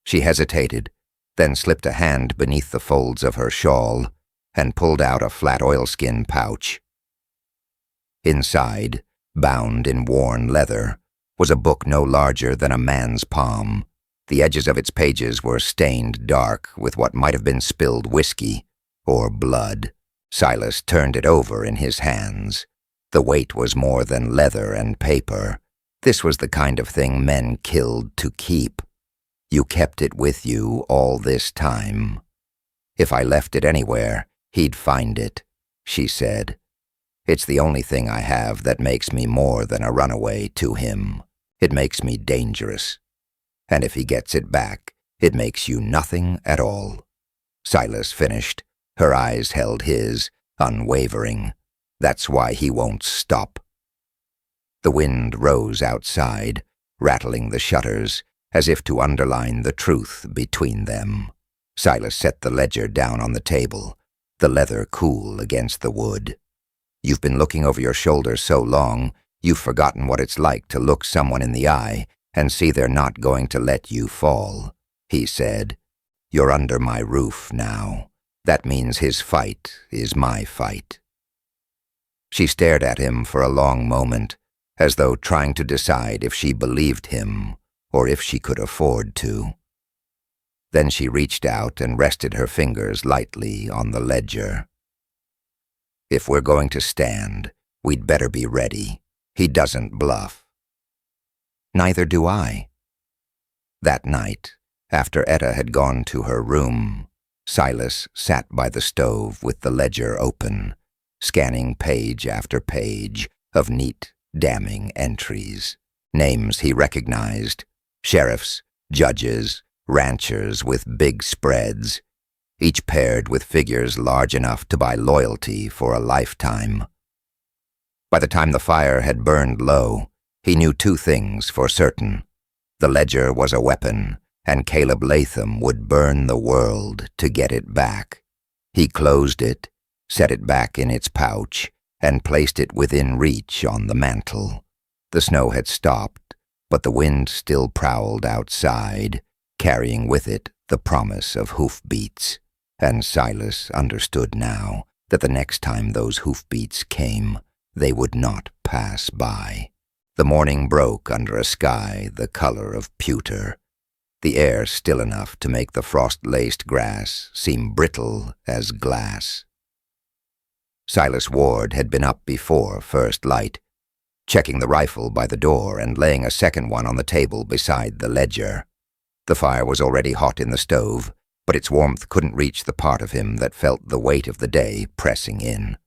She hesitated, then slipped a hand beneath the folds of her shawl and pulled out a flat oilskin pouch. Inside, bound in worn leather, was a book no larger than a man's palm. The edges of its pages were stained dark with what might have been spilled whiskey or blood. Silas turned it over in his hands. The weight was more than leather and paper. This was the kind of thing men killed to keep. You kept it with you all this time. If I left it anywhere, he'd find it, she said. It's the only thing I have that makes me more than a runaway to him. It makes me dangerous. And if he gets it back, it makes you nothing at all. Silas finished. Her eyes held his, unwavering. That's why he won't stop. The wind rose outside, rattling the shutters, as if to underline the truth between them. Silas set the ledger down on the table, the leather cool against the wood. You've been looking over your shoulder so long, you've forgotten what it's like to look someone in the eye and see they're not going to let you fall, he said. You're under my roof now. That means his fight is my fight. She stared at him for a long moment, as though trying to decide if she believed him or if she could afford to. Then she reached out and rested her fingers lightly on the ledger. If we're going to stand, we'd better be ready. He doesn't bluff. Neither do I. That night, after Etta had gone to her room, Silas sat by the stove with the ledger open, scanning page after page of neat, damning entries. Names he recognized, sheriffs, judges, ranchers with big spreads, each paired with figures large enough to buy loyalty for a lifetime. By the time the fire had burned low, he knew two things for certain. The ledger was a weapon, and Caleb Latham would burn the world to get it back. He closed it, set it back in its pouch, and placed it within reach on the mantel. The snow had stopped, but the wind still prowled outside, carrying with it the promise of hoofbeats, and Silas understood now that the next time those hoofbeats came, they would not pass by. The morning broke under a sky the color of pewter, the air still enough to make the frost-laced grass seem brittle as glass. Silas Ward had been up before first light, checking the rifle by the door and laying a second one on the table beside the ledger. The fire was already hot in the stove, but its warmth couldn't reach the part of him that felt the weight of the day pressing in.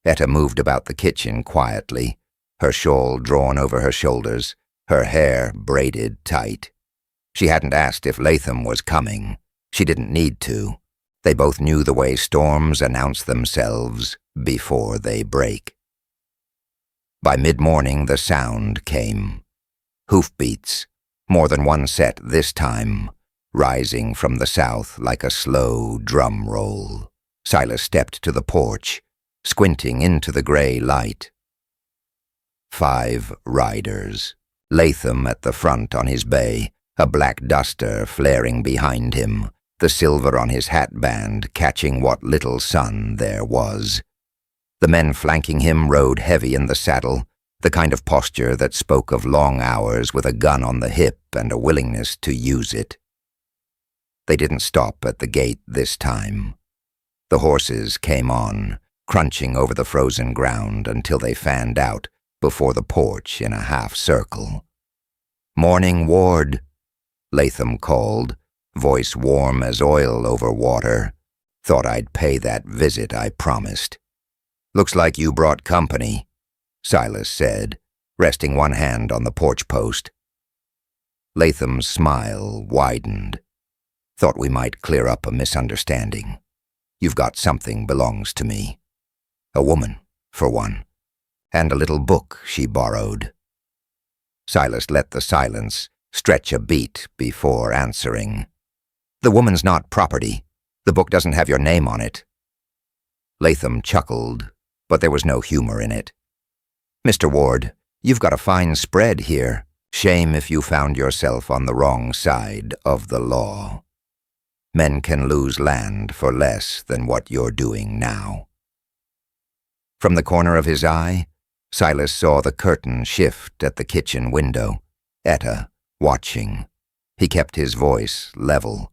Etta moved about the kitchen quietly, her shawl drawn over her shoulders, her hair braided tight. She hadn't asked if Latham was coming. She didn't need to. They both knew the way storms announce themselves before they break. By mid-morning the sound came. Hoofbeats, more than one set this time, rising from the south like a slow drum roll. Silas stepped to the porch, squinting into the gray light. 5 riders. Latham at the front on his bay, a black duster flaring behind him, the silver on his hatband catching what little sun there was. The men flanking him rode heavy in the saddle, the kind of posture that spoke of long hours with a gun on the hip and a willingness to use it. They didn't stop at the gate this time. The horses came on, crunching over the frozen ground until they fanned out before the porch in a half-circle. "Morning, Ward," Latham called, voice warm as oil over water. "Thought I'd pay that visit I promised." "Looks like you brought company," Silas said, resting one hand on the porch post. Latham's smile widened. "Thought we might clear up a misunderstanding. You've got something belongs to me. A woman, for one, and a little book she borrowed." Silas let the silence stretch a beat before answering. "The woman's not property. The book doesn't have your name on it." Latham chuckled, but there was no humor in it. "Mr. Ward, you've got a fine spread here. Shame if you found yourself on the wrong side of the law. Men can lose land for less than what you're doing now." From the corner of his eye, Silas saw the curtain shift at the kitchen window, Etta watching. He kept his voice level.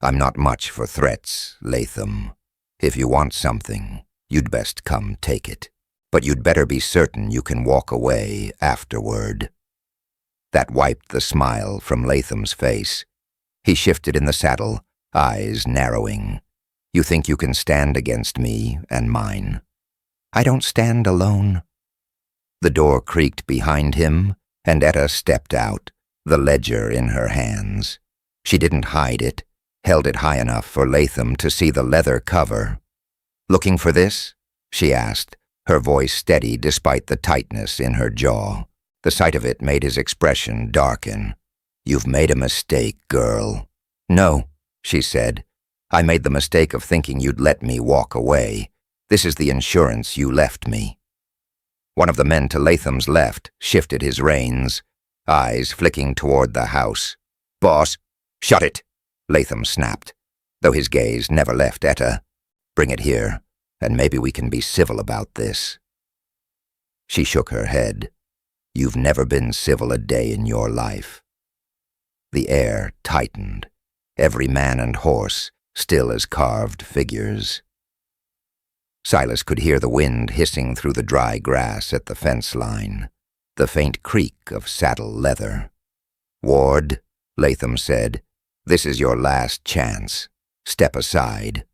"I'm not much for threats, Latham. If you want something, you'd best come take it. But you'd better be certain you can walk away afterward." That wiped the smile from Latham's face. He shifted in the saddle, eyes narrowing. "You think you can stand against me and mine?" "I don't stand alone." The door creaked behind him, and Etta stepped out, the ledger in her hands. She didn't hide it, held it high enough for Latham to see the leather cover. "Looking for this?" she asked, her voice steady despite the tightness in her jaw. The sight of it made his expression darken. "You've made a mistake, girl." "No," she said. "I made the mistake of thinking you'd let me walk away. This is the insurance you left me." One of the men to Latham's left shifted his reins, eyes flicking toward the house. "Boss, shut it," Latham snapped, though his gaze never left Etta. "Bring it here, and maybe we can be civil about this." She shook her head. "You've never been civil a day in your life." The air tightened, every man and horse still as carved figures. Silas could hear the wind hissing through the dry grass at the fence line, the faint creak of saddle leather. "Ward," Latham said, "this is your last chance. Step aside."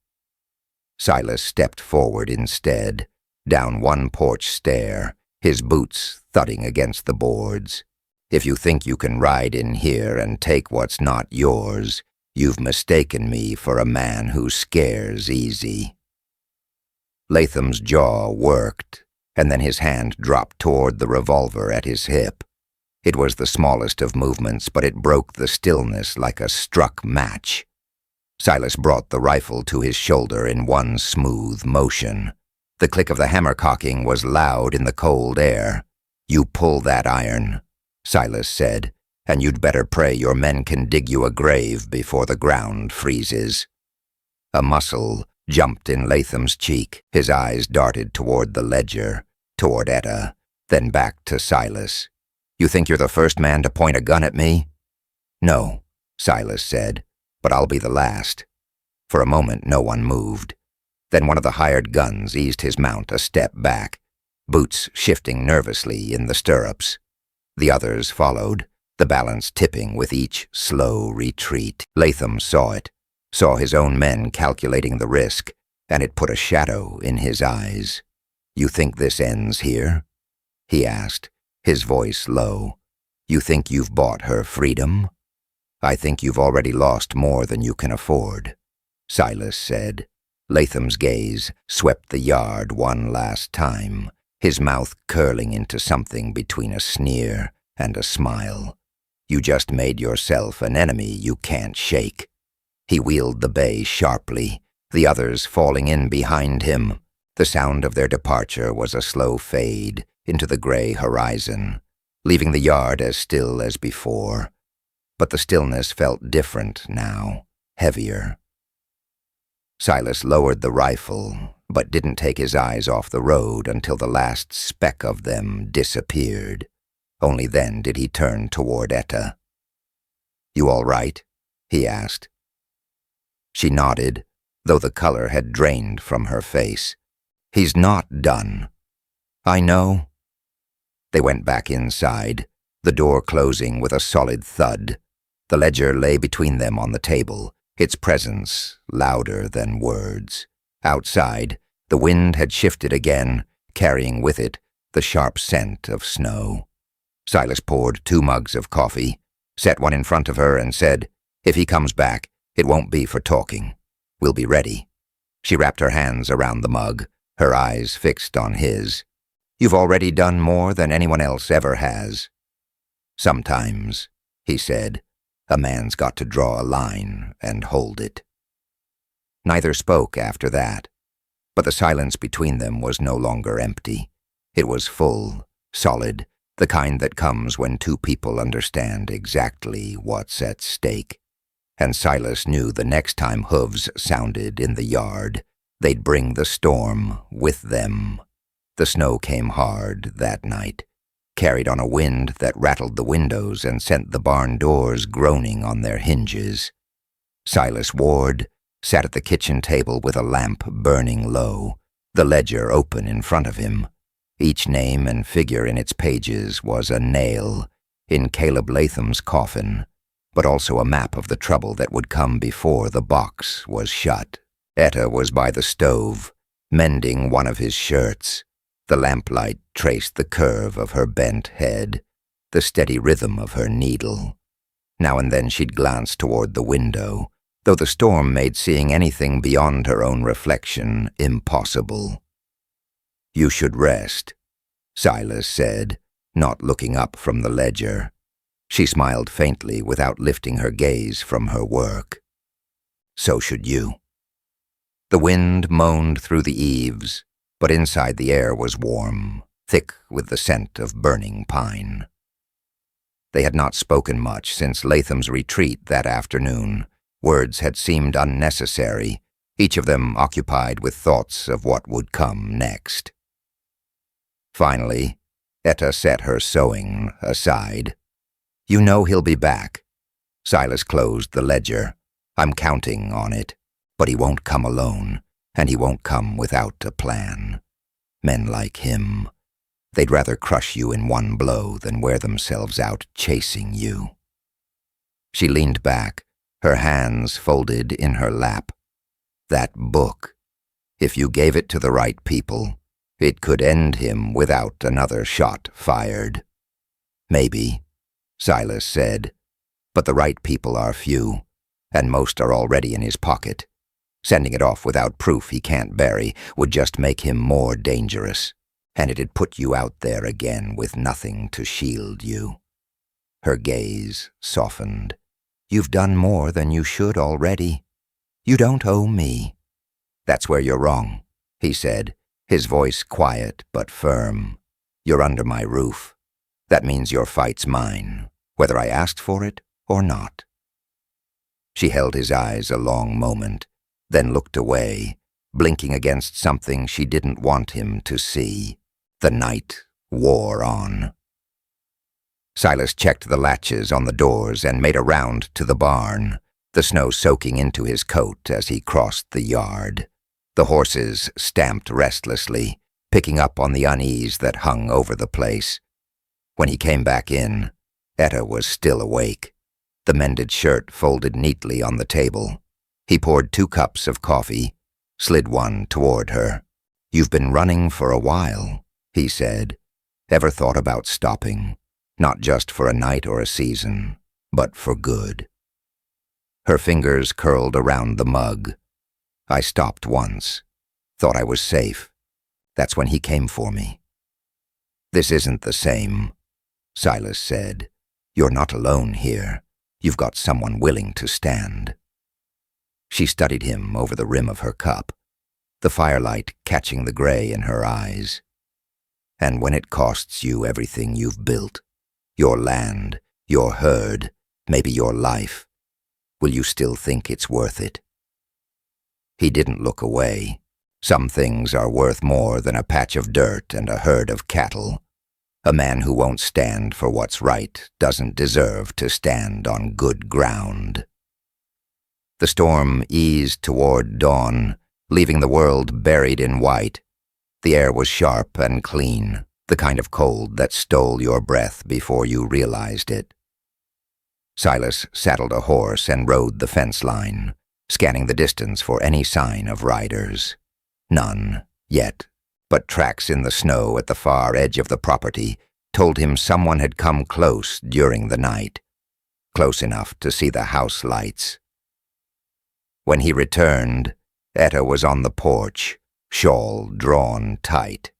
Silas stepped forward instead, down one porch stair, his boots thudding against the boards. "If you think you can ride in here and take what's not yours, you've mistaken me for a man who scares easy." Latham's jaw worked, and then his hand dropped toward the revolver at his hip. It was the smallest of movements, but it broke the stillness like a struck match. Silas brought the rifle to his shoulder in one smooth motion. The click of the hammer cocking was loud in the cold air. "You pull that iron," Silas said, "and you'd better pray your men can dig you a grave before the ground freezes." A muscle jumped in Latham's cheek. His eyes darted toward the ledger, toward Etta, then back to Silas. "You think you're the first man to point a gun at me?" "No," Silas said, "but I'll be the last." For a moment no one moved. Then one of the hired guns eased his mount a step back, boots shifting nervously in the stirrups. The others followed, the balance tipping with each slow retreat. Latham saw it, saw his own men calculating the risk, and it put a shadow in his eyes. "You think this ends here?" he asked, his voice low. "You think you've bought her freedom?" "I think you've already lost more than you can afford," Silas said. Latham's gaze swept the yard one last time, his mouth curling into something between a sneer and a smile. "You just made yourself an enemy you can't shake." He wheeled the bay sharply, the others falling in behind him. The sound of their departure was a slow fade into the gray horizon, leaving the yard as still as before. But the stillness felt different now, heavier. Silas lowered the rifle, but didn't take his eyes off the road until the last speck of them disappeared. Only then did he turn toward Etta. "You all right?" he asked. She nodded, though the color had drained from her face. "He's not done." "I know." They went back inside, the door closing with a solid thud. The ledger lay between them on the table, its presence louder than words. Outside, the wind had shifted again, carrying with it the sharp scent of snow. Silas poured 2 mugs of coffee, set one in front of her, and said, "If he comes back, it won't be for talking. We'll be ready." She wrapped her hands around the mug, her eyes fixed on his. "You've already done more than anyone else ever has." "Sometimes," he said, "a man's got to draw a line and hold it." Neither spoke after that, but the silence between them was no longer empty. It was full, solid, the kind that comes when 2 people understand exactly what's at stake. And Silas knew the next time hooves sounded in the yard, they'd bring the storm with them. The snow came hard that night, carried on a wind that rattled the windows and sent the barn doors groaning on their hinges. Silas Ward sat at the kitchen table with a lamp burning low, the ledger open in front of him. Each name and figure in its pages was a nail in Caleb Latham's coffin, but also a map of the trouble that would come before the box was shut. Etta was by the stove, mending one of his shirts. The lamplight traced the curve of her bent head, the steady rhythm of her needle. Now and then she'd glance toward the window, though the storm made seeing anything beyond her own reflection impossible. "You should rest," Silas said, not looking up from the ledger. She smiled faintly without lifting her gaze from her work. "So should you." The wind moaned through the eaves, but inside the air was warm, thick with the scent of burning pine. They had not spoken much since Latham's retreat that afternoon. Words had seemed unnecessary, each of them occupied with thoughts of what would come next. Finally, Etta set her sewing aside. "You know he'll be back." Silas closed the ledger. "I'm counting on it. But he won't come alone, and he won't come without a plan. Men like him, they'd rather crush you in one blow than wear themselves out chasing you." She leaned back, her hands folded in her lap. "That book, if you gave it to the right people, it could end him without another shot fired." "Maybe," Silas said, "but the right people are few, and most are already in his pocket. Sending it off without proof he can't bury would just make him more dangerous, and it'd put you out there again with nothing to shield you." Her gaze softened. "You've done more than you should already. You don't owe me." "That's where you're wrong," he said, his voice quiet but firm. "You're under my roof. That means your fight's mine, whether I asked for it or not." She held his eyes a long moment, then looked away, blinking against something she didn't want him to see. The night wore on. Silas checked the latches on the doors and made a round to the barn, the snow soaking into his coat as he crossed the yard. The horses stamped restlessly, picking up on the unease that hung over the place. When he came back in, Etta was still awake, the mended shirt folded neatly on the table. He poured 2 cups of coffee, slid one toward her. "You've been running for a while," he said. "Ever thought about stopping? Not just for a night or a season, but for good." Her fingers curled around the mug. "I stopped once. Thought I was safe. That's when he came for me." "This isn't the same," Silas said. "You're not alone here. You've got someone willing to stand." She studied him over the rim of her cup, the firelight catching the gray in her eyes. And when it costs you everything you've built, your land, your herd, maybe your life, will you still think it's worth it? He didn't look away. Some things are worth more than a patch of dirt and a herd of cattle. A man who won't stand for what's right doesn't deserve to stand on good ground. The storm eased toward dawn, leaving the world buried in white. The air was sharp and clean, the kind of cold that stole your breath before you realized it. Silas saddled a horse and rode the fence line, scanning the distance for any sign of riders. None, yet, but tracks in the snow at the far edge of the property told him someone had come close during the night, close enough to see the house lights. When he returned, Etta was on the porch, shawl drawn tight.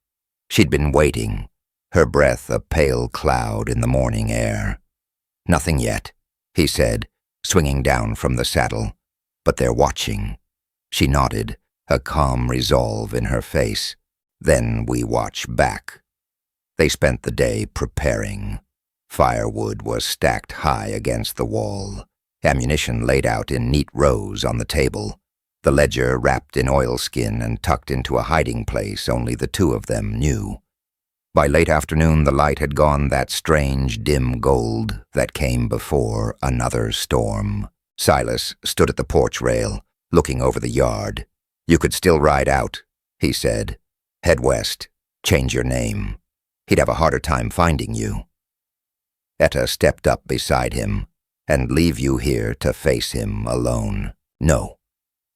She'd been waiting, her breath a pale cloud in the morning air. "Nothing yet," he said, swinging down from the saddle. "But they're watching." She nodded, a calm resolve in her face. "Then we watch back." They spent the day preparing. Firewood was stacked high against the wall, ammunition laid out in neat rows on the table, the ledger wrapped in oilskin and tucked into a hiding place only the two of them knew. By late afternoon the light had gone that strange dim gold that came before another storm. Silas stood at the porch rail, looking over the yard. "You could still ride out," he said. "Head west. Change your name. He'd have a harder time finding you." Etta stepped up beside him. "And leave you here to face him alone. No.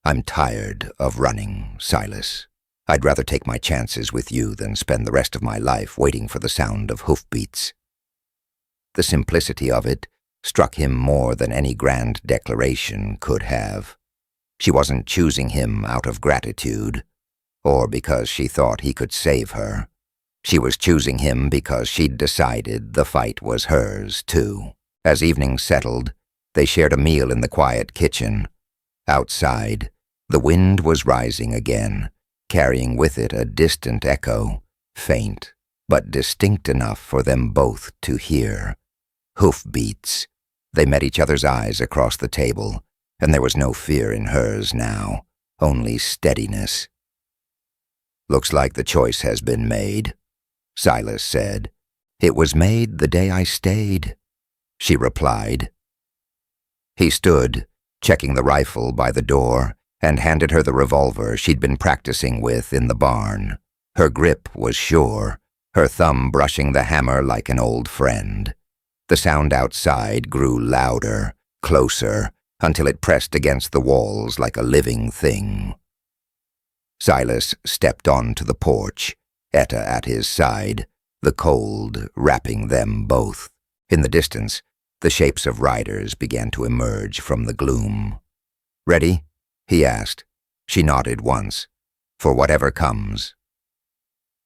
I'm tired of running, Silas. I'd rather take my chances with you than spend the rest of my life waiting for the sound of hoofbeats." The simplicity of it struck him more than any grand declaration could have. She wasn't choosing him out of gratitude, or because she thought he could save her. She was choosing him because she'd decided the fight was hers, too. As evening settled, they shared a meal in the quiet kitchen. Outside, the wind was rising again, carrying with it a distant echo, faint, but distinct enough for them both to hear. Hoofbeats. They met each other's eyes across the table, and there was no fear in hers now, only steadiness. "Looks like the choice has been made," Silas said. "It was made the day I stayed," she replied. He stood, checking the rifle by the door, and handed her the revolver she'd been practicing with in the barn. Her grip was sure, her thumb brushing the hammer like an old friend. The sound outside grew louder, closer, until it pressed against the walls like a living thing. Silas stepped onto the porch, Etta at his side, the cold wrapping them both. In the distance, the shapes of riders began to emerge from the gloom. "Ready?" he asked. She nodded once. "For whatever comes."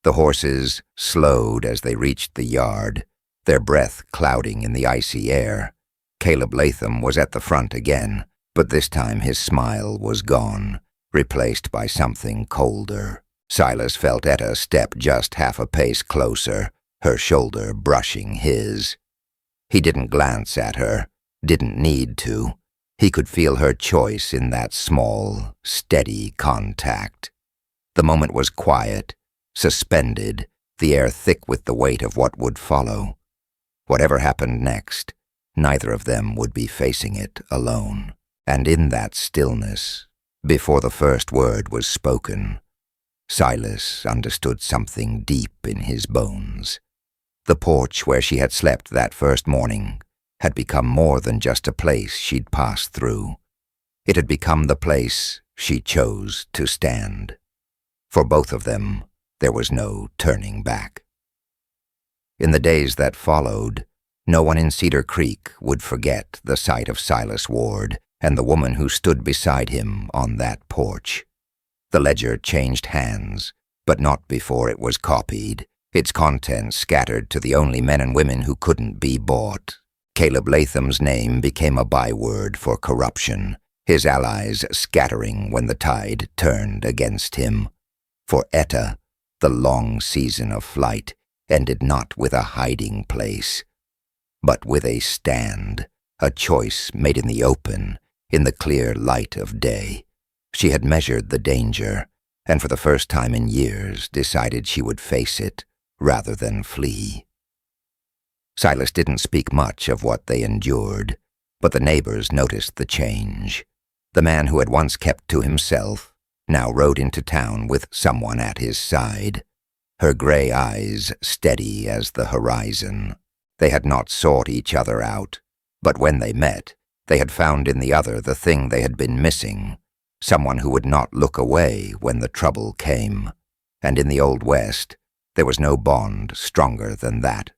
The horses slowed as they reached the yard, their breath clouding in the icy air. Caleb Latham was at the front again, but this time his smile was gone, replaced by something colder. Silas felt Etta step just half a pace closer, her shoulder brushing his. He didn't glance at her, didn't need to. He could feel her choice in that small, steady contact. The moment was quiet, suspended, the air thick with the weight of what would follow. Whatever happened next, neither of them would be facing it alone. And in that stillness, before the first word was spoken, Silas understood something deep in his bones. The porch where she had slept that first morning had become more than just a place she'd passed through. It had become the place she chose to stand. For both of them, there was no turning back. In the days that followed, no one in Cedar Creek would forget the sight of Silas Ward and the woman who stood beside him on that porch. The ledger changed hands, but not before it was copied, its contents scattered to the only men and women who couldn't be bought. Caleb Latham's name became a byword for corruption, his allies scattering when the tide turned against him. For Etta, the long season of flight ended not with a hiding place, but with a stand, a choice made in the open, in the clear light of day. She had measured the danger, and for the first time in years decided she would face it rather than flee. Silas didn't speak much of what they endured, but the neighbors noticed the change. The man who had once kept to himself now rode into town with someone at his side, her gray eyes steady as the horizon. They had not sought each other out, but when they met, they had found in the other the thing they had been missing, someone who would not look away when the trouble came. And in the Old West, there was no bond stronger than that